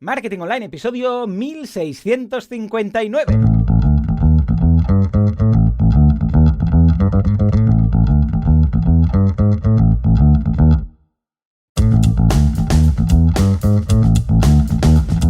Marketing Online, episodio 1659.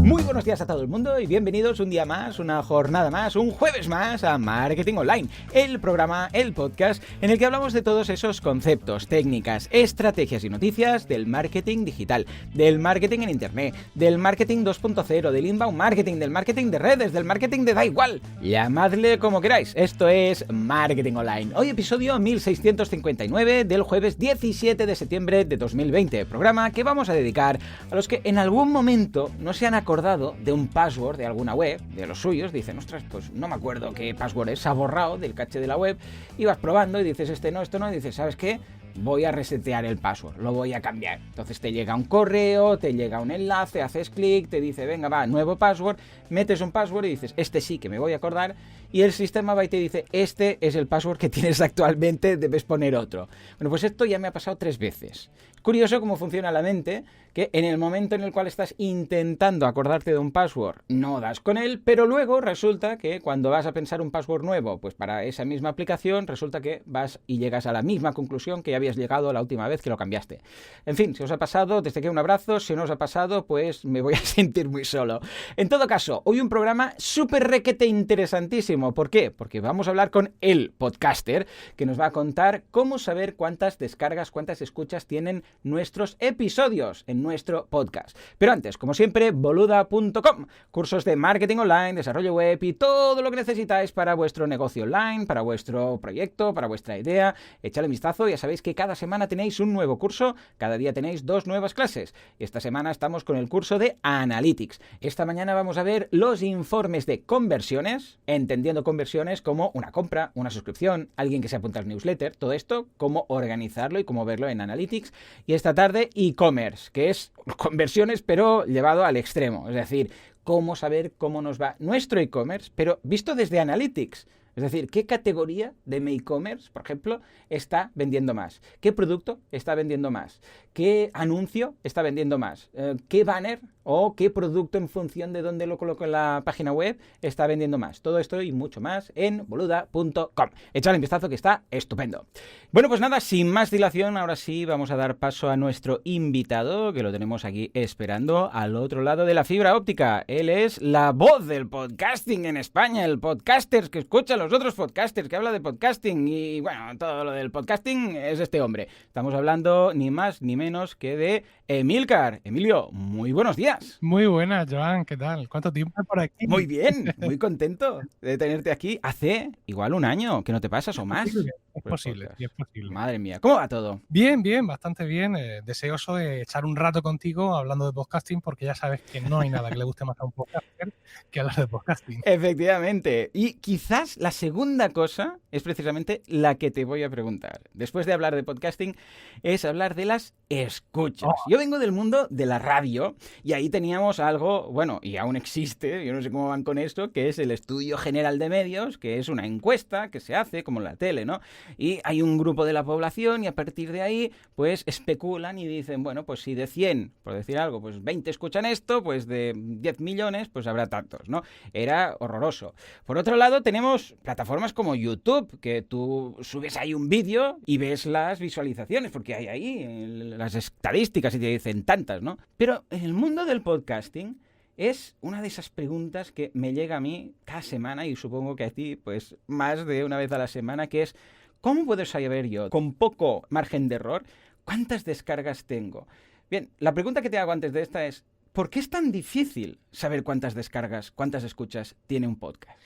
Muy buenos días a todo el mundo y bienvenidos un día más, una jornada más, un jueves más a Marketing Online, el programa, el podcast en el que hablamos de todos esos conceptos, técnicas, estrategias y noticias del marketing digital, del marketing en internet, del marketing 2.0, del inbound marketing, del marketing de redes, del marketing de da igual, llamadle como queráis. Esto es Marketing Online. Hoy episodio 1659 del jueves 17 de septiembre de 2020, programa que vamos a dedicar a los que en algún momento no se han acordado de un password de alguna web, de los suyos, dicen, ostras, pues no me acuerdo qué password es, se ha borrado del caché de la web, y vas probando y dices, esto no, y dices, ¿sabes qué? Voy a resetear el password, lo voy a cambiar. Entonces te llega un correo, te llega un enlace, haces clic, te dice, venga, va, nuevo password, metes un password y dices, este sí que me voy a acordar, y el sistema va y te dice, este es el password que tienes actualmente, debes poner otro. Bueno, pues esto ya me ha pasado 3 veces. Es curioso cómo funciona la mente, que en el momento en el cual estás intentando acordarte de un password, no das con él, pero luego resulta que cuando vas a pensar un password nuevo, pues para esa misma aplicación, resulta que vas y llegas a la misma conclusión que ya habías llegado la última vez que lo cambiaste. En fin, si os ha pasado, desde aquí un abrazo. Si no os ha pasado, pues me voy a sentir muy solo. En todo caso, hoy un programa súper requete interesantísimo. ¿Por qué? Porque vamos a hablar con el podcaster, que nos va a contar cómo saber cuántas descargas, cuántas escuchas tienen nuestros episodios en nuestro podcast. Pero antes, como siempre, boluda.com, cursos de marketing online, desarrollo web y todo lo que necesitáis para vuestro negocio online, para vuestro proyecto, para vuestra idea. Echadle un vistazo, ya sabéis que cada semana tenéis un nuevo curso, cada día tenéis 2 nuevas clases. Esta semana estamos con el curso de Analytics. Esta mañana vamos a ver los informes de conversiones, entendiendo conversiones como una compra, una suscripción, alguien que se apunta al newsletter, todo esto, cómo organizarlo y cómo verlo en Analytics. Y esta tarde e-commerce, que es conversiones pero llevado al extremo, es decir, cómo saber cómo nos va nuestro e-commerce, pero visto desde Analytics. Es decir, ¿qué categoría de mi e-commerce, por ejemplo, está vendiendo más? ¿Qué producto está vendiendo más? ¿Qué anuncio está vendiendo más? ¿Qué banner o qué producto en función de dónde lo coloco en la página web está vendiendo más? Todo esto y mucho más en boluda.com. Echadle un vistazo que está estupendo. Bueno, pues nada, sin más dilación, ahora sí vamos a dar paso a nuestro invitado, que lo tenemos aquí esperando al otro lado de la fibra óptica. Él es la voz del podcasting en España, el podcaster que escucha los otros podcasters, que habla de podcasting y bueno, todo lo del podcasting es este hombre. Estamos hablando ni más ni menos que de Emilcar. Emilio, muy buenos días. Muy buenas, Joan, ¿qué tal? ¿Cuánto tiempo por aquí? Muy bien, muy contento de tenerte aquí. Hace igual un año que no te pasas o más. Es posible, sí, es posible. Madre mía, ¿cómo va todo? Bien, bastante bien. Deseoso de echar un rato contigo hablando de podcasting porque ya sabes que no hay nada que le guste más a un podcaster que hablar de podcasting. Efectivamente. Y quizás la segunda cosa es precisamente la que te voy a preguntar. Después de hablar de podcasting, es hablar de las escuchas. Yo vengo del mundo de la radio y ahí teníamos algo, bueno, y aún existe, yo no sé cómo van con esto, que es el Estudio General de Medios, que es una encuesta que se hace, como en la tele, ¿no? Y hay un grupo de la población y a partir de ahí, pues especulan y dicen, bueno, pues si de 100, por decir algo, pues 20 escuchan esto, pues de 10 millones, pues habrá tantos, ¿no? Era horroroso. Por otro lado, tenemos plataformas como YouTube, que tú subes ahí un vídeo y ves las visualizaciones, porque hay ahí las estadísticas y te dicen tantas, ¿no? Pero en el mundo del podcasting es una de esas preguntas que me llega a mí cada semana y supongo que a ti, pues más de una vez a la semana, que es ¿cómo puedo saber yo, con poco margen de error, cuántas descargas tengo? Bien, la pregunta que te hago antes de esta es, ¿por qué es tan difícil saber cuántas descargas, cuántas escuchas tiene un podcast?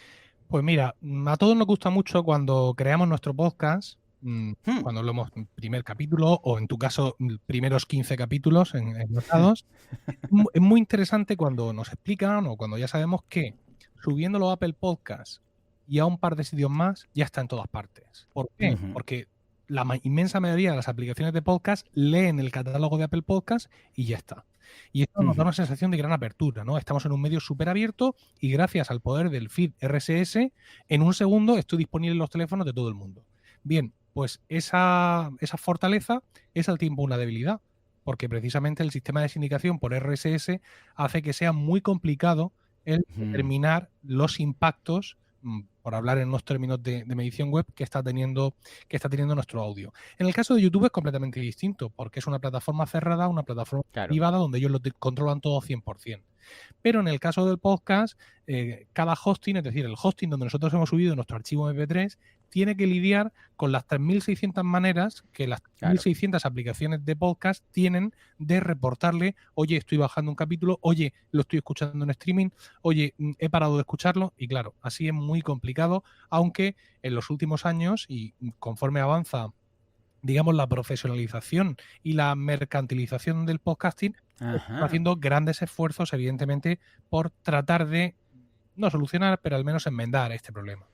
Pues mira, a todos nos gusta mucho cuando creamos nuestro podcast, cuando hablamos primer capítulo o en tu caso primeros 15 capítulos enlatados. Es muy interesante cuando nos explican o cuando ya sabemos que subiéndolo a Apple Podcasts y a un par de sitios más ya está en todas partes. ¿Por qué? Porque la inmensa mayoría de las aplicaciones de podcast leen el catálogo de Apple Podcasts y ya está. Y esto nos da una sensación de gran apertura, ¿no? Estamos en un medio súper abierto y gracias al poder del feed RSS, en un segundo estoy disponible en los teléfonos de todo el mundo. Bien, pues esa fortaleza es al tiempo una debilidad. porque precisamente el sistema de sindicación por RSS hace que sea muy complicado el determinar los impactos, por hablar en unos términos de medición web, que está teniendo nuestro audio. En el caso de YouTube es completamente distinto, porque es una plataforma cerrada, una plataforma privada donde ellos lo controlan todo 100%. Pero en el caso del podcast, cada hosting, es decir, el hosting donde nosotros hemos subido nuestro archivo MP3, tiene que lidiar con las 3.600 maneras que las 3.600 aplicaciones de podcast tienen de reportarle: oye, estoy bajando un capítulo, oye, lo estoy escuchando en streaming, oye, he parado de escucharlo. Y claro, así es muy complicado, aunque en los últimos años, y conforme avanza, digamos, la profesionalización y la mercantilización del podcasting, está haciendo grandes esfuerzos, evidentemente, por tratar de no solucionar, pero al menos enmendar este problema.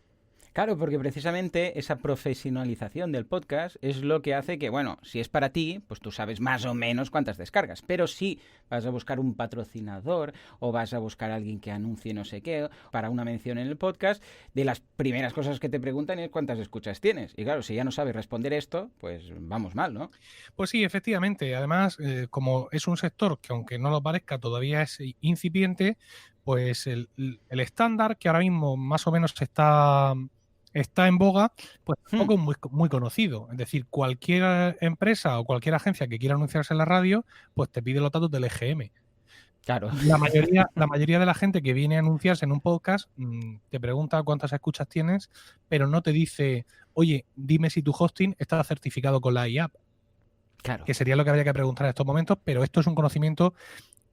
Claro, porque precisamente esa profesionalización del podcast es lo que hace que, bueno, si es para ti, pues tú sabes más o menos cuántas descargas. Pero si vas a buscar un patrocinador o vas a buscar a alguien que anuncie no sé qué para una mención en el podcast, de las primeras cosas que te preguntan es cuántas escuchas tienes. Y claro, si ya no sabes responder esto, pues vamos mal, ¿no? Pues sí, efectivamente. Además, como es un sector que, aunque no lo parezca, todavía es incipiente, pues el estándar que ahora mismo más o menos está en boga, pues tampoco es muy conocido. Es decir, cualquier empresa o cualquier agencia que quiera anunciarse en la radio, pues te pide los datos del EGM. Claro. La mayoría de la gente que viene a anunciarse en un podcast te pregunta cuántas escuchas tienes, pero no te dice: oye, dime si tu hosting está certificado con la IAP. Claro. Que sería lo que habría que preguntar en estos momentos, pero esto es un conocimiento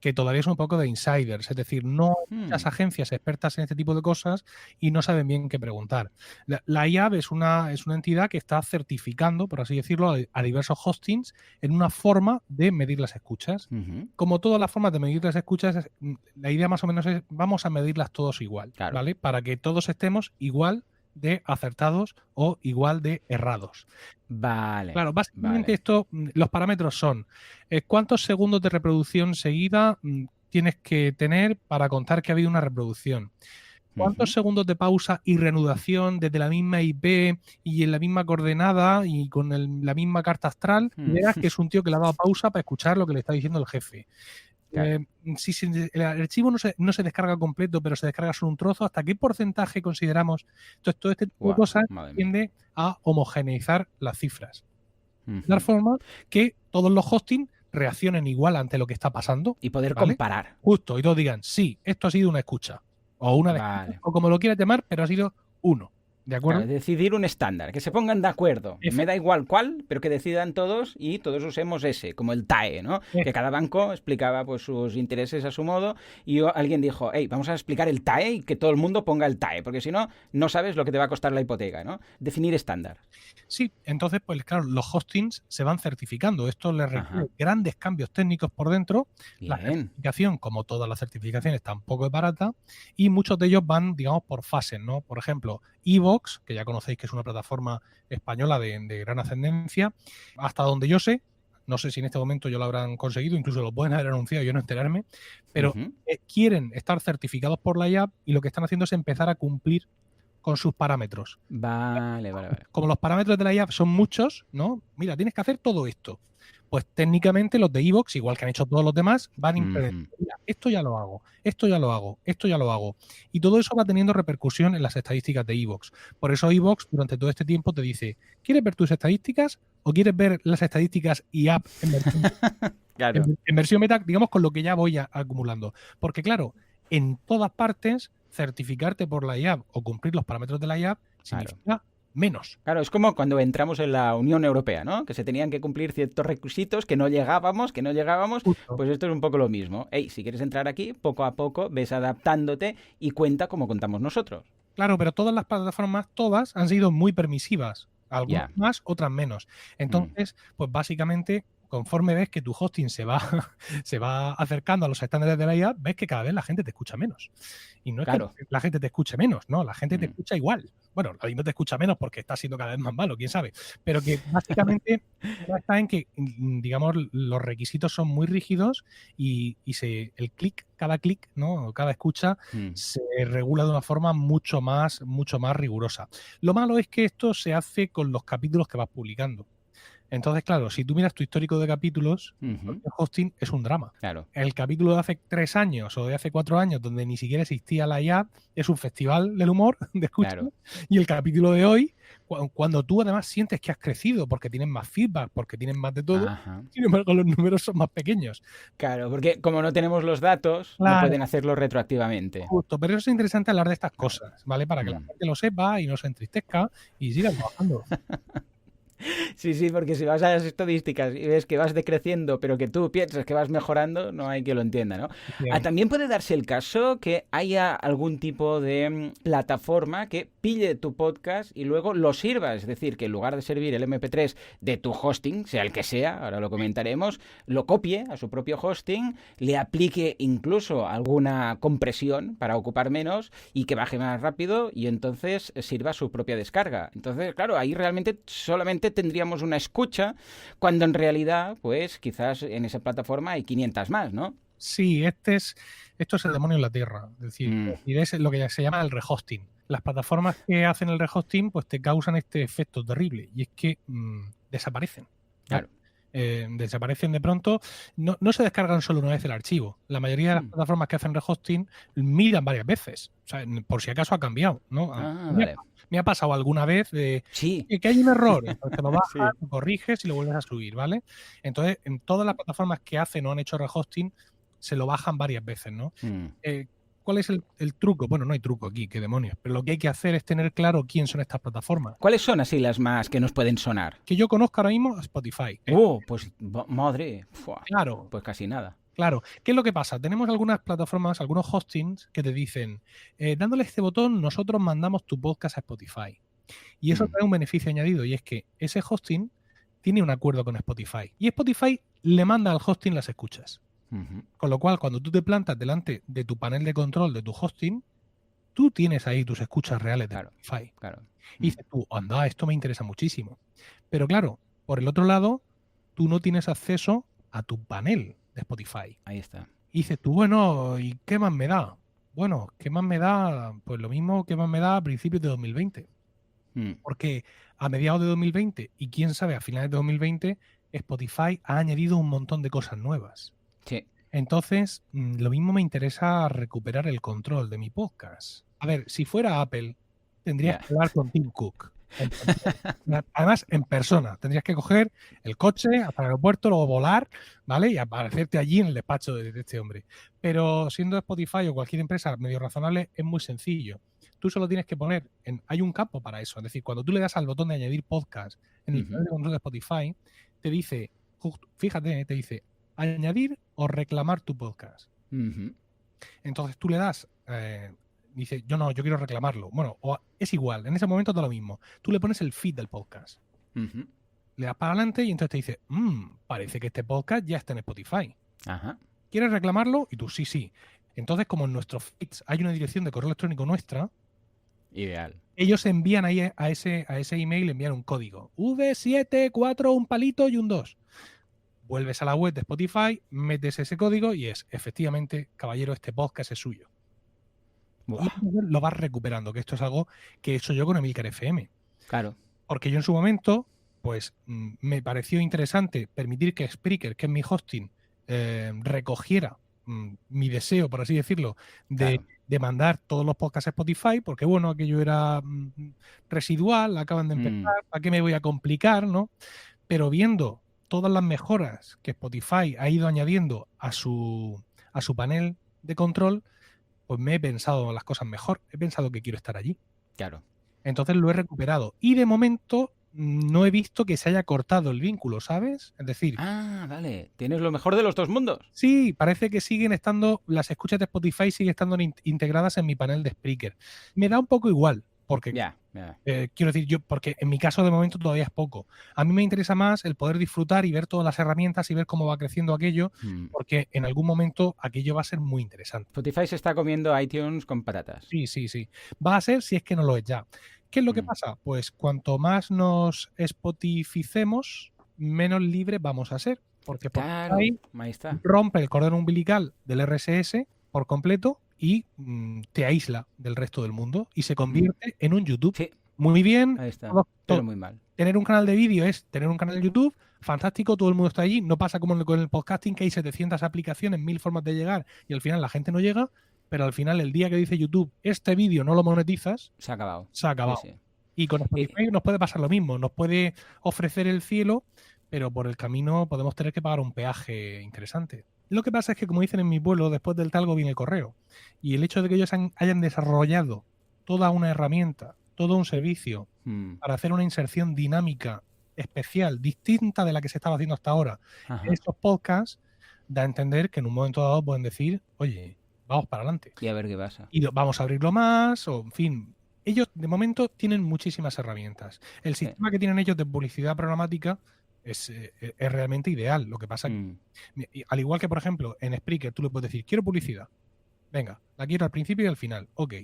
que todavía es un poco de insiders, es decir, no hay muchas agencias expertas en este tipo de cosas y no saben bien qué preguntar. La IAB es una entidad que está certificando, por así decirlo, a diversos hostings en una forma de medir las escuchas. Como todas las formas de medir las escuchas, la idea más o menos es: vamos a medirlas todos igual, ¿vale? Para que todos estemos igual de acertados o igual de errados. Vale. Claro, básicamente esto, los parámetros son: ¿cuántos segundos de reproducción seguida tienes que tener para contar que ha habido una reproducción? ¿Cuántos segundos de pausa y reanudación desde la misma IP y en la misma coordenada y con la misma carta astral? Verás que es un tío que le ha dado pausa para escuchar lo que le está diciendo el jefe. Claro. Si el archivo no se descarga completo, pero se descarga solo un trozo, ¿hasta qué porcentaje consideramos? Entonces, todo este tipo de cosas tiende a homogeneizar las cifras. De tal forma que todos los hosting reaccionen igual ante lo que está pasando. Y poder comparar. Justo, y todos digan: sí, esto ha sido una escucha. O una descarga, o como lo quieras llamar, pero ha sido uno. ¿De acuerdo? Claro, decidir un estándar, que se pongan de acuerdo. Me da igual cuál, pero que decidan todos y todos usemos ese, como el TAE, ¿no? Que cada banco explicaba pues sus intereses a su modo y alguien dijo: hey, vamos a explicar el TAE y que todo el mundo ponga el TAE, porque si no, no sabes lo que te va a costar la hipoteca, ¿no? Definir estándar. Sí, entonces, pues claro, los hostings se van certificando. Esto les requiere grandes cambios técnicos por dentro. Bien. La certificación, como todas las certificaciones, tampoco es barata y muchos de ellos van, digamos, por fases, ¿no? Por ejemplo, iVoox, que ya conocéis que es una plataforma española de gran ascendencia, hasta donde yo sé, no sé si en este momento ya lo habrán conseguido, incluso lo pueden haber anunciado y yo no enterarme, pero quieren estar certificados por la IAP y lo que están haciendo es empezar a cumplir con sus parámetros. Vale. Como los parámetros de la IAP son muchos, ¿no? Mira, tienes que hacer todo esto. Pues técnicamente los de iVoox, igual que han hecho todos los demás, van a implementar: mira, esto ya lo hago, esto ya lo hago, esto ya lo hago. Y todo eso va teniendo repercusión en las estadísticas de iVoox. Por eso iVoox durante todo este tiempo te dice: ¿quieres ver tus estadísticas o quieres ver las estadísticas IAP en versión, claro. en versión meta, digamos, con lo que ya voy acumulando? Porque claro, en todas partes, certificarte por la IAP o cumplir los parámetros de la IAP significa menos. Claro, es como cuando entramos en la Unión Europea, ¿no? Que se tenían que cumplir ciertos requisitos que no llegábamos, Justo. Pues esto es un poco lo mismo. Hey, si quieres entrar aquí, poco a poco ves adaptándote y cuenta como contamos nosotros. Claro, pero todas las plataformas, todas han sido muy permisivas. Algunas más, otras menos. Entonces, pues básicamente, conforme ves que tu hosting se va acercando a los estándares de la IA, ves que cada vez la gente te escucha menos. Y no es que la gente te escuche menos, no, la gente te escucha igual. Bueno, no te escucha menos porque está siendo cada vez más malo, quién sabe. Pero que básicamente está en que, digamos, los requisitos son muy rígidos y cada clic, ¿no? Cada escucha se regula de una forma mucho más rigurosa. Lo malo es que esto se hace con los capítulos que vas publicando. Entonces, claro, si tú miras tu histórico de capítulos, el hosting es un drama. Claro. El capítulo de hace 3 años o de hace 4 años, donde ni siquiera existía la IA, es un festival del humor de escucha. Claro. Y el capítulo de hoy, cuando tú además sientes que has crecido porque tienes más feedback, porque tienes más de todo, sin embargo los números son más pequeños. Claro, porque como no tenemos los datos, no pueden hacerlo retroactivamente. Justo, pero eso es interesante hablar de estas cosas, ¿vale? Para que la gente lo sepa y no se entristezca y siga trabajando. Sí, porque si vas a las estadísticas y ves que vas decreciendo, pero que tú piensas que vas mejorando, no hay que lo entienda, ¿no? También puede darse el caso que haya algún tipo de plataforma que pille tu podcast y luego lo sirva, es decir, que en lugar de servir el MP3 de tu hosting, sea el que sea, ahora lo comentaremos, lo copie a su propio hosting, le aplique incluso alguna compresión para ocupar menos y que baje más rápido y entonces sirva su propia descarga. Entonces, claro, ahí realmente solamente tendríamos una escucha, cuando en realidad, pues quizás en esa plataforma hay 500 más, ¿no? Sí, esto es el demonio en la tierra. Es decir, es lo que se llama el rehosting. Las plataformas que hacen el rehosting, pues te causan este efecto terrible, y es que desaparecen. Claro. Desaparecen de pronto, no se descargan solo una vez el archivo. La mayoría de las plataformas que hacen rehosting miran varias veces, o sea, por si acaso ha cambiado, ¿no? Vale. Me ha pasado alguna vez de que hay un error, entonces te lo bajas, lo corriges y lo vuelves a subir, ¿vale? Entonces, en todas las plataformas que hacen o han hecho rehosting, se lo bajan varias veces, ¿no? ¿Cuál es el truco? Bueno, no hay truco aquí, qué demonios, pero lo que hay que hacer es tener claro quién son estas plataformas. ¿Cuáles son así las más que nos pueden sonar? Que yo conozco ahora mismo Spotify. Pues madre, claro. Pues casi nada. Claro. ¿Qué es lo que pasa? Tenemos algunas plataformas, algunos hostings que te dicen, dándole este botón, nosotros mandamos tu podcast a Spotify. Y eso trae un beneficio añadido, y es que ese hosting tiene un acuerdo con Spotify. Y Spotify le manda al hosting las escuchas. Con lo cual, cuando tú te plantas delante de tu panel de control de tu hosting, tú tienes ahí tus escuchas reales de Spotify. Claro. Y dices tú, anda, esto me interesa muchísimo. Pero claro, por el otro lado, tú no tienes acceso a tu panel de Spotify. Ahí está. Y dices tú, bueno, ¿y qué más me da? Bueno, ¿qué más me da? Pues lo mismo que más me da a principios de 2020. Porque a mediados de 2020 y quién sabe a finales de 2020, Spotify ha añadido un montón de cosas nuevas. Sí. Entonces, lo mismo me interesa recuperar el control de mi podcast. A ver, si fuera Apple, tendrías que hablar con Tim Cook. Además, en persona. Tendrías que coger el coche hasta el aeropuerto, luego volar, ¿vale? Y aparecerte allí en el despacho de este hombre. Pero siendo Spotify o cualquier empresa medio razonable, es muy sencillo. Tú solo tienes que poner, hay un campo para eso. Es decir, cuando tú le das al botón de añadir podcast en el panel de control de Spotify, te dice, fíjate, te dice, añadir o reclamar tu podcast. Entonces tú le das, dice, yo quiero reclamarlo. Bueno, es igual, en ese momento da lo mismo. Tú le pones el feed del podcast. Le das para adelante y entonces te dice, parece que este podcast ya está en Spotify. ¿Quieres reclamarlo? Y tú, sí. Entonces, como en nuestros feeds hay una dirección de correo electrónico nuestra, ideal. Ellos envían ahí a ese email, envían un código. V74, un palito y un 2. Vuelves a la web de Spotify, metes ese código y efectivamente, caballero, este podcast es suyo. Y lo vas recuperando, que esto es algo que he hecho yo con Emilcar FM. Claro. Porque yo en su momento, pues me pareció interesante permitir que Spreaker, que es mi hosting, recogiera mi deseo, por así decirlo, de mandar todos los podcasts a Spotify, porque bueno, aquello era residual, acaban de empezar, ¿para qué me voy a complicar, no? Pero viendo todas las mejoras que Spotify ha ido añadiendo a su panel de control, pues me he pensado las cosas mejor, he pensado que quiero estar allí. Claro. Entonces lo he recuperado. Y de momento no he visto que se haya cortado el vínculo, ¿sabes? Es decir... vale. Tienes lo mejor de los dos mundos. Sí, parece que siguen estando, las escuchas de Spotify siguen estando integradas en mi panel de Spreaker. Me da un poco igual, porque quiero decir, porque en mi caso de momento todavía es poco. A mí me interesa más el poder disfrutar y ver todas las herramientas y ver cómo va creciendo aquello, porque en algún momento aquello va a ser muy interesante. Spotify se está comiendo iTunes con patatas. Sí. Va a ser si es que no lo es ya. ¿Qué es lo que pasa? Pues cuanto más nos spotificemos, menos libres vamos a ser. Porque ahí rompe el cordón umbilical del RSS por completo y te aísla del resto del mundo y se convierte en un YouTube. Sí. Muy bien. Ahí está. Pero muy mal. tener un canal de vídeo es tener un canal de YouTube, fantástico, todo el mundo está allí, no pasa como con el podcasting, que hay 700 aplicaciones, 1000 formas de llegar y al final la gente no llega, pero al final el día que dice YouTube, este vídeo no lo monetizas, se ha acabado. Se ha acabado. Sí. Y con Spotify nos puede pasar lo mismo, nos puede ofrecer el cielo, pero por el camino podemos tener que pagar un peaje interesante. Lo que pasa es que, como dicen en mi pueblo, después del talgo viene el correo. Y el hecho de que ellos hayan desarrollado toda una herramienta, todo un servicio para hacer una inserción dinámica, especial, distinta de la que se estaba haciendo hasta ahora, en estos podcasts, da a entender que en un momento dado pueden decir, oye, vamos para adelante. Y a ver qué pasa. Y vamos a abrirlo más, o en fin. Ellos, de momento, tienen muchísimas herramientas. El sistema que tienen ellos de publicidad programática es realmente ideal. Lo que pasa que, al igual que, por ejemplo, en Spreaker tú le puedes decir, quiero publicidad. Venga, la quiero al principio y al final. Ok.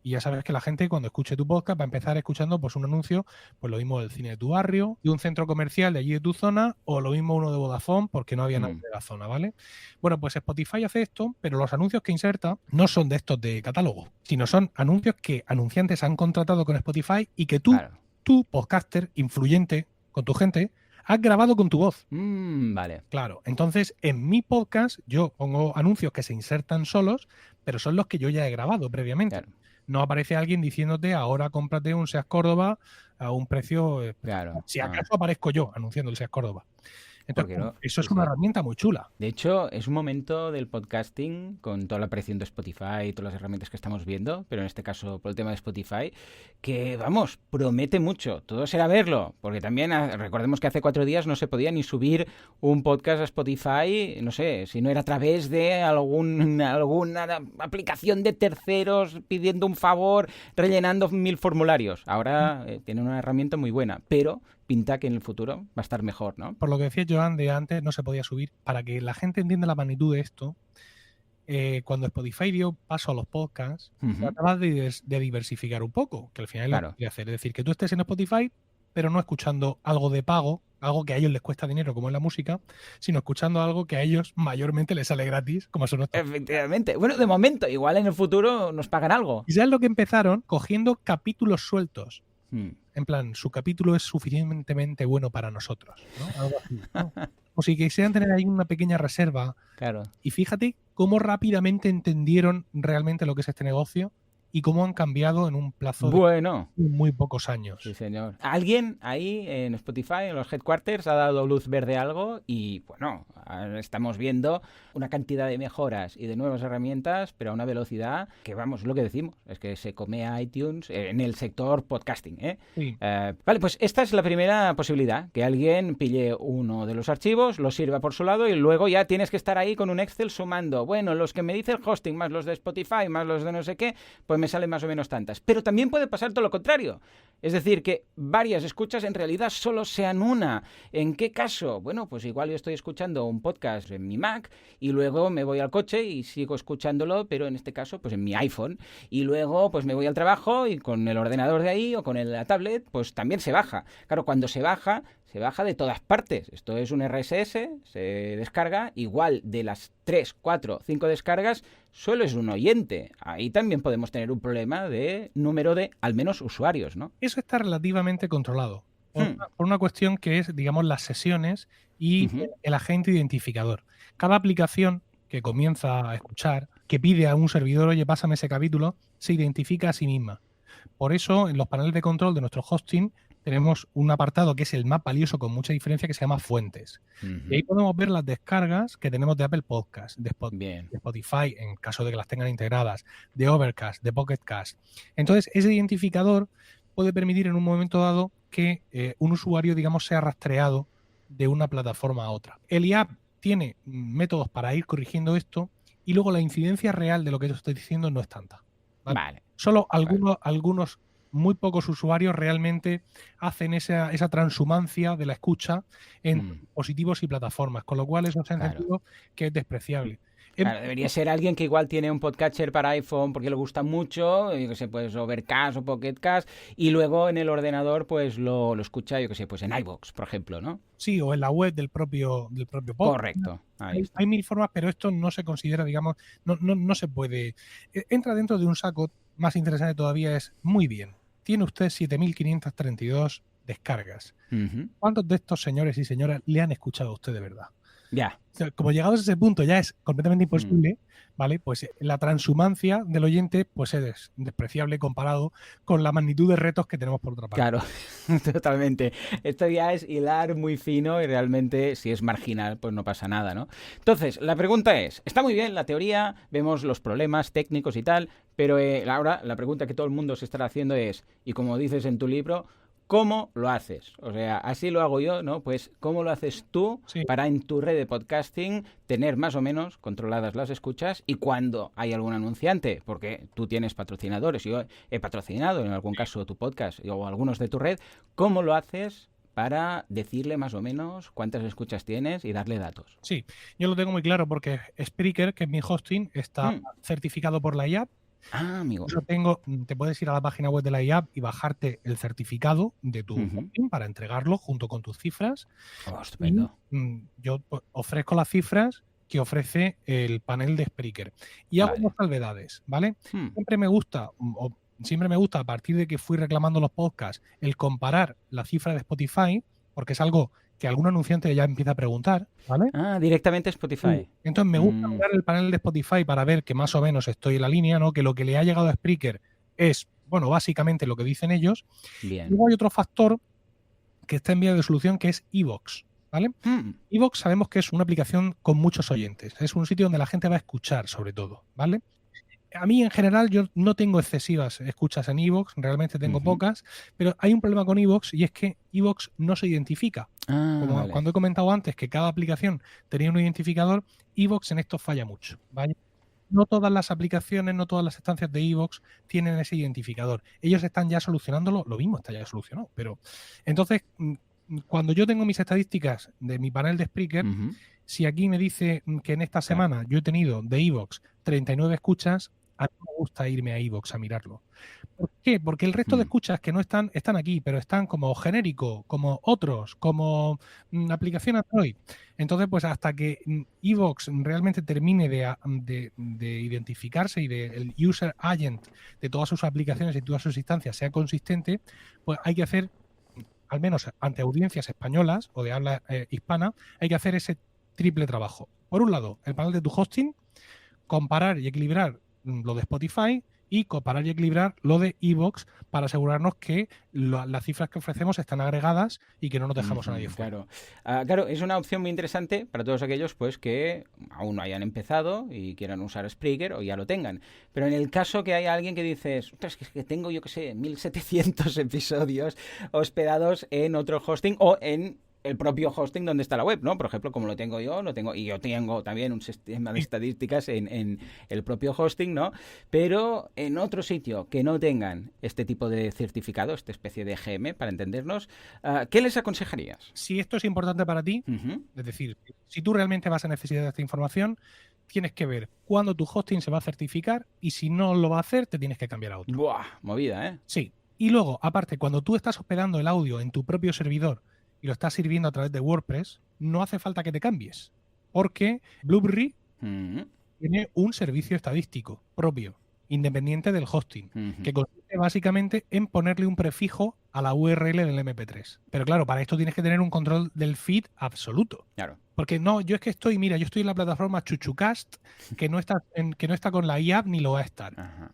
Y ya sabes que la gente, cuando escuche tu podcast, va a empezar escuchando pues un anuncio, pues lo mismo del cine de tu barrio, de un centro comercial de allí de tu zona, o lo mismo uno de Vodafone, porque no había nadie de la zona, ¿vale? Bueno, pues Spotify hace esto, pero los anuncios que inserta no son de estos de catálogo, sino son anuncios que anunciantes han contratado con Spotify y que tú, podcaster, influyente, con tu gente, has grabado con tu voz. Vale. Claro. Entonces, en mi podcast, yo pongo anuncios que se insertan solos, pero son los que yo ya he grabado previamente. Claro. No aparece alguien diciéndote, ahora cómprate un SEAT Córdoba a un precio... Si acaso aparezco yo anunciando el SEAT Córdoba. Entonces, eso es una herramienta muy chula. De hecho, es un momento del podcasting, con toda la aparición de Spotify y todas las herramientas que estamos viendo, pero en este caso por el tema de Spotify, que, vamos, promete mucho. Todo será verlo, porque también recordemos que hace 4 días no se podía ni subir un podcast a Spotify, no sé, si no era a través de alguna aplicación de terceros pidiendo un favor, rellenando 1000 formularios. Ahora tienen una herramienta muy buena, pero pinta que en el futuro va a estar mejor, ¿no? Por lo que decía Joan, de antes no se podía subir. Para que la gente entienda la magnitud de esto, cuando Spotify dio paso a los podcasts, trataba de diversificar un poco, que al final es lo que quería hacer. Es decir, que tú estés en Spotify, pero no escuchando algo de pago, algo que a ellos les cuesta dinero, como es la música, sino escuchando algo que a ellos mayormente les sale gratis, como son nuestros. Efectivamente. Bueno, de momento, igual en el futuro nos pagan algo. Y ya es lo que empezaron cogiendo capítulos sueltos. En plan, su capítulo es suficientemente bueno para nosotros, ¿no? Algo así, ¿no? O si quisieran tener ahí una pequeña reserva. Claro. Y fíjate cómo rápidamente entendieron realmente lo que es este negocio y cómo han cambiado en un plazo de muy pocos años. Sí, señor. Alguien ahí en Spotify, en los headquarters, ha dado luz verde a algo y, bueno, estamos viendo una cantidad de mejoras y de nuevas herramientas, pero a una velocidad que, vamos, es lo que decimos, es que se come a iTunes en el sector podcasting, ¿eh? Sí. Vale, pues esta es la primera posibilidad, que alguien pille uno de los archivos, lo sirva por su lado y luego ya tienes que estar ahí con un Excel sumando, bueno, los que me dice el hosting, más los de Spotify, más los de no sé qué, pues me salen más o menos tantas. Pero también puede pasar todo lo contrario. Es decir, que varias escuchas en realidad solo sean una. ¿En qué caso? Bueno, pues igual yo estoy escuchando un podcast en mi Mac y luego me voy al coche y sigo escuchándolo, pero en este caso pues en mi iPhone. Y luego pues me voy al trabajo y con el ordenador de ahí o con la tablet pues también se baja. Claro, cuando se baja de todas partes. Esto es un RSS, se descarga, igual de las 3, 4, 5 descargas, solo es un oyente. Ahí también podemos tener un problema de número de, al menos, usuarios, ¿no? Eso está relativamente controlado. Por una cuestión que es, digamos, las sesiones y el agente identificador. Cada aplicación que comienza a escuchar, que pide a un servidor, oye, pásame ese capítulo, se identifica a sí misma. Por eso, en los paneles de control de nuestro hosting, tenemos un apartado que es el más valioso con mucha diferencia que se llama Fuentes. Y ahí podemos ver las descargas que tenemos de Apple Podcast, de Spotify, en caso de que las tengan integradas, de Overcast, de Pocket Cast. Entonces, ese identificador puede permitir en un momento dado que un usuario, digamos, sea rastreado de una plataforma a otra. El IAP tiene métodos para ir corrigiendo esto y luego la incidencia real de lo que yo estoy diciendo no es tanta. ¿Vale? Solo algunos muy pocos usuarios realmente hacen esa transhumancia de la escucha en dispositivos y plataformas, con lo cual eso se ha entendido que es despreciable. Claro, debería ser alguien que igual tiene un podcatcher para iPhone porque le gusta mucho, yo que sé, pues Overcast o Pocket Cast, y luego en el ordenador pues lo escucha, yo que sé, pues en iVoox, por ejemplo, ¿no? Sí, o en la web del propio podcast. Correcto. Hay 1000 formas, pero esto no se considera, digamos, no se puede. Entra dentro de un saco más interesante todavía, es muy bien. Tiene usted 7.532 descargas. Uh-huh. ¿Cuántos de estos señores y señoras le han escuchado a usted de verdad? Ya. O sea, como llegados a ese punto ya es completamente imposible, ¿vale? Pues la transhumancia del oyente pues es despreciable comparado con la magnitud de retos que tenemos por otra parte. Claro, totalmente. Esto ya es hilar muy fino y realmente si es marginal pues no pasa nada, ¿no? Entonces, la pregunta es, está muy bien la teoría, vemos los problemas técnicos y tal, pero ahora la pregunta que todo el mundo se estará haciendo es, y como dices en tu libro, ¿cómo lo haces? O sea, así lo hago yo, ¿no? Pues, ¿cómo lo haces tú para en tu red de podcasting tener más o menos controladas las escuchas y cuando hay algún anunciante? Porque tú tienes patrocinadores, yo he patrocinado en algún caso tu podcast o algunos de tu red. ¿Cómo lo haces para decirle más o menos cuántas escuchas tienes y darle datos? Sí, yo lo tengo muy claro porque Spreaker, que es mi hosting, está certificado por la IAB. Ah, amigo. Yo te puedes ir a la página web de la IAB y bajarte el certificado de tu hosting para entregarlo junto con tus cifras. Oh, estupendo. Yo ofrezco las cifras que ofrece el panel de Spreaker. Y hago unas salvedades, ¿vale? Siempre me gusta, a partir de que fui reclamando los podcasts, el comparar la cifra de Spotify, porque es algo que algún anunciante ya empieza a preguntar, ¿vale? Ah, directamente Spotify. Entonces me gusta mirar el panel de Spotify para ver que más o menos estoy en la línea, ¿no? Que lo que le ha llegado a Spreaker es, bueno, básicamente lo que dicen ellos. Bien. Luego hay otro factor que está en vía de solución que es iVoox, ¿vale? iVoox sabemos que es una aplicación con muchos oyentes. Es un sitio donde la gente va a escuchar, sobre todo, ¿vale? A mí, en general, yo no tengo excesivas escuchas en iVoox, realmente tengo pocas, pero hay un problema con iVoox y es que iVoox no se identifica. Como cuando he comentado antes que cada aplicación tenía un identificador, iVoox en esto falla mucho, ¿vale? No todas las aplicaciones, no todas las estancias de iVoox tienen ese identificador. Ellos están ya solucionándolo, lo mismo está ya solucionado, pero entonces, cuando yo tengo mis estadísticas de mi panel de Spreaker, si aquí me dice que en esta semana yo he tenido de iVoox 39 escuchas, a mí me gusta irme a iVoox a mirarlo. ¿Por qué? Porque el resto de escuchas que no están aquí, pero están como genérico, como otros, como aplicación Android. Entonces, pues hasta que iVoox realmente termine de identificarse y el user agent de todas sus aplicaciones y todas sus instancias sea consistente, pues hay que hacer, al menos ante audiencias españolas o de habla hispana, hay que hacer ese triple trabajo. Por un lado, el panel de tu hosting, comparar y equilibrar lo de Spotify y comparar y equilibrar lo de iVoox para asegurarnos que las cifras que ofrecemos están agregadas y que no nos dejamos a nadie fuera. Claro. Claro, es una opción muy interesante para todos aquellos pues que aún no hayan empezado y quieran usar Spreaker o ya lo tengan. Pero en el caso que haya alguien que dices, ostras, que tengo, yo qué sé, 1700 episodios hospedados en otro hosting o en el propio hosting donde está la web, ¿no? Por ejemplo, como lo tengo yo, y yo tengo también un sistema de estadísticas en el propio hosting, ¿no? Pero en otro sitio que no tengan este tipo de certificado, esta especie de GM, para entendernos, ¿qué les aconsejarías? Si esto es importante para ti, es decir, si tú realmente vas a necesitar esta información, tienes que ver cuándo tu hosting se va a certificar y si no lo va a hacer, te tienes que cambiar a otro. ¡Buah! Movida, ¿eh? Sí. Y luego, aparte, cuando tú estás hospedando el audio en tu propio servidor y lo estás sirviendo a través de WordPress, no hace falta que te cambies, porque Blueberry tiene un servicio estadístico propio, independiente del hosting, que consiste básicamente en ponerle un prefijo a la URL del MP3. Pero claro, para esto tienes que tener un control del feed absoluto. Claro. Porque no, yo estoy en la plataforma Chuchucast, que no está con la IAP ni lo va a estar. Ajá.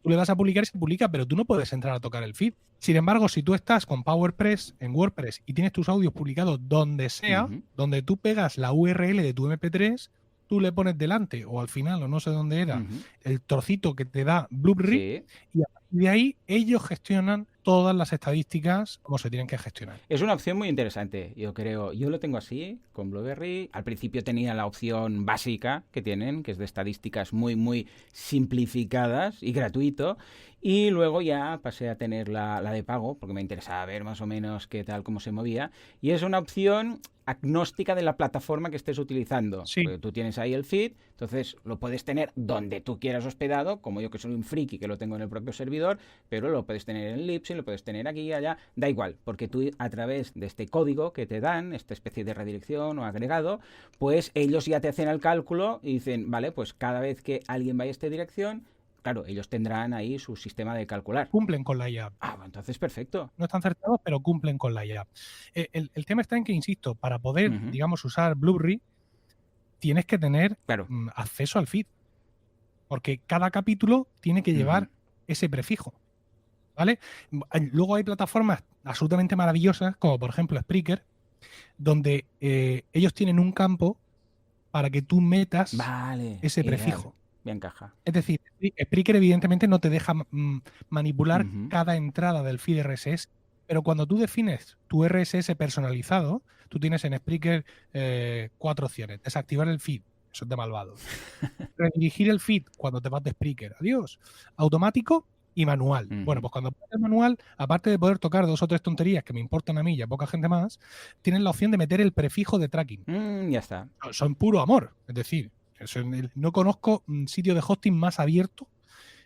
Tú le das a publicar y se publica, pero tú no puedes entrar a tocar el feed. Sin embargo, si tú estás con PowerPress en WordPress y tienes tus audios publicados donde sea, donde tú pegas la URL de tu MP3, tú le pones delante o al final, o no sé dónde era, el trocito que te da Blueberry y a partir de ahí ellos gestionan todas las estadísticas como se tienen que gestionar. Es una opción muy interesante, yo creo. Yo lo tengo así, con Blueberry. Al principio tenía la opción básica que tienen, que es de estadísticas muy, muy simplificadas y gratuito. Y luego ya pasé a tener la de pago, porque me interesaba ver más o menos qué tal, cómo se movía. Y es una opción agnóstica de la plataforma que estés utilizando. Sí. Porque tú tienes ahí el feed, entonces lo puedes tener donde tú quieras hospedado, como yo que soy un friki que lo tengo en el propio servidor, pero lo puedes tener en Libsyn, lo puedes tener aquí y allá, da igual, porque tú a través de este código que te dan, esta especie de redirección o agregado, pues ellos ya te hacen el cálculo y dicen, vale, pues cada vez que alguien vaya a esta dirección, claro, ellos tendrán ahí su sistema de calcular. Cumplen con la IA. Ah, bueno, entonces perfecto. No están certificados, pero cumplen con la IA. El tema está en que, insisto, para poder, digamos, usar Blueberry, tienes que tener acceso al feed. Porque cada capítulo tiene que llevar ese prefijo. ¿Vale? Luego hay plataformas absolutamente maravillosas, como por ejemplo Spreaker, donde ellos tienen un campo para que tú metas ese prefijo. Bien caja. Es decir, Spreaker evidentemente no te deja manipular cada entrada del feed RSS, pero cuando tú defines tu RSS personalizado, tú tienes en Spreaker 4 opciones. Desactivar el feed, eso es de malvado. Redirigir el feed cuando te vas de Spreaker. Adiós. Automático y manual. Bueno, pues cuando pones manual, aparte de poder tocar 2 o 3 tonterías que me importan a mí y a poca gente más, tienes la opción de meter el prefijo de tracking. Ya está. Son puro amor. Es decir, no conozco un sitio de hosting más abierto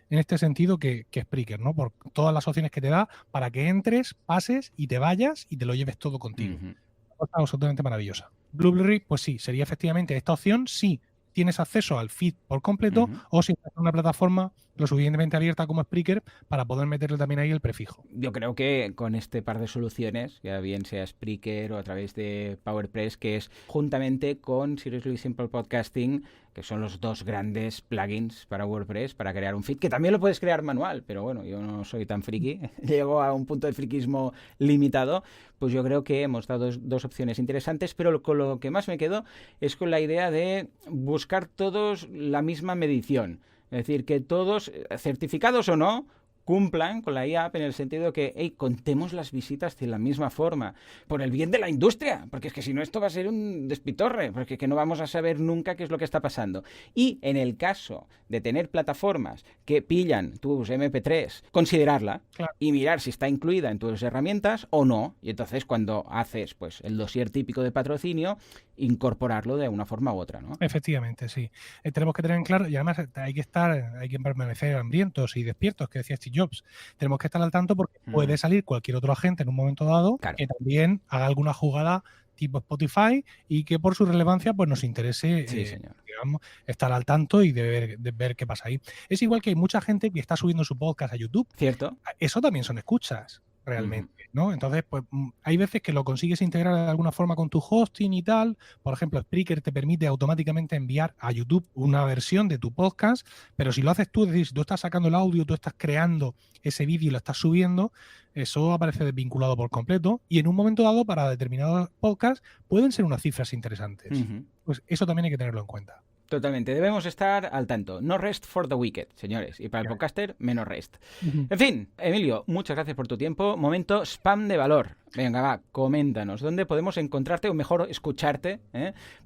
en este sentido que Spreaker, ¿no? Por todas las opciones que te da para que entres, pases y te vayas y te lo lleves todo contigo. Una cosa absolutamente maravillosa. Blueberry, pues sí, sería efectivamente esta opción si tienes acceso al feed por completo o si estás en una plataforma lo suficientemente abierta como Spreaker para poder meterle también ahí el prefijo. Yo creo que con este par de soluciones, ya bien sea Spreaker o a través de PowerPress, que es juntamente con Seriously Simple Podcasting, que son los 2 grandes plugins para WordPress, para crear un feed, que también lo puedes crear manual, pero bueno, yo no soy tan friki, llego a un punto de friquismo limitado, pues yo creo que hemos dado 2 opciones interesantes, pero con lo que más me quedo es con la idea de buscar todos la misma medición. Es decir, que todos, certificados o no, cumplan con la IAP en el sentido de que contemos las visitas de la misma forma, por el bien de la industria, porque es que si no esto va a ser un despitorre, porque que no vamos a saber nunca qué es lo que está pasando. Y en el caso de tener plataformas que pillan tus MP3, considerarla y mirar si está incluida en tus herramientas o no, y entonces cuando haces pues el dossier típico de patrocinio, incorporarlo de una forma u otra, ¿no? Efectivamente, sí. Tenemos que tener en claro, y además hay que permanecer hambrientos y despiertos, que decía Steve Jobs. Tenemos que estar al tanto porque puede salir cualquier otro agente en un momento dado que también haga alguna jugada tipo Spotify y que por su relevancia pues nos interese digamos, estar al tanto y de ver qué pasa ahí. Es igual que hay mucha gente que está subiendo su podcast a YouTube. Cierto. Eso también son escuchas, realmente, ¿no? Entonces, pues hay veces que lo consigues integrar de alguna forma con tu hosting y tal. Por ejemplo, Spreaker te permite automáticamente enviar a YouTube una versión de tu podcast, pero si lo haces tú, es decir, si tú estás sacando el audio, tú estás creando ese vídeo y lo estás subiendo, eso aparece desvinculado por completo y en un momento dado para determinados podcasts pueden ser unas cifras interesantes. Pues eso también hay que tenerlo en cuenta. Totalmente, debemos estar al tanto. No rest for the wicked, señores. Y para el podcaster, menos rest. En fin, Emilio, muchas gracias por tu tiempo. Momento spam de valor. Venga, va, coméntanos. ¿Dónde podemos encontrarte o mejor escucharte?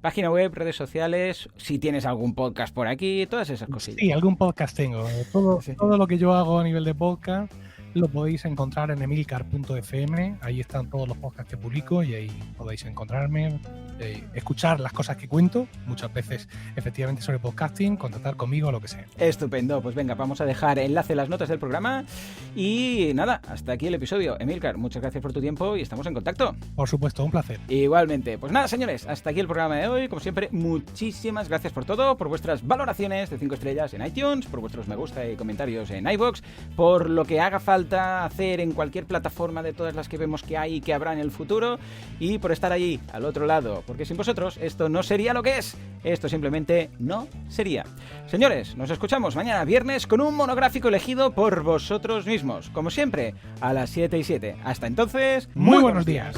Página web, redes sociales, si tienes algún podcast por aquí, todas esas cosillas. Sí, algún podcast tengo. Todo lo que yo hago a nivel de podcast lo podéis encontrar en emilcar.fm. Ahí están todos los podcasts que publico y ahí podéis encontrarme, escuchar las cosas que cuento, muchas veces efectivamente sobre podcasting, contactar conmigo o lo que sea. Estupendo, pues venga, vamos a dejar enlace en las notas del programa y nada, hasta aquí el episodio. Emilcar, muchas gracias por tu tiempo y estamos en contacto. Por supuesto, un placer. Igualmente, pues nada, señores, hasta aquí el programa de hoy. Como siempre, muchísimas gracias por todo, por vuestras valoraciones de 5 estrellas en iTunes, por vuestros me gusta y comentarios en iVoox, por lo que haga falta hacer en cualquier plataforma de todas las que vemos que hay y que habrá en el futuro, y por estar allí al otro lado, porque sin vosotros esto no sería lo que es, esto simplemente no sería. Señores, nos escuchamos mañana viernes con un monográfico elegido por vosotros mismos, como siempre, a las 7:07. Hasta entonces, muy buenos días.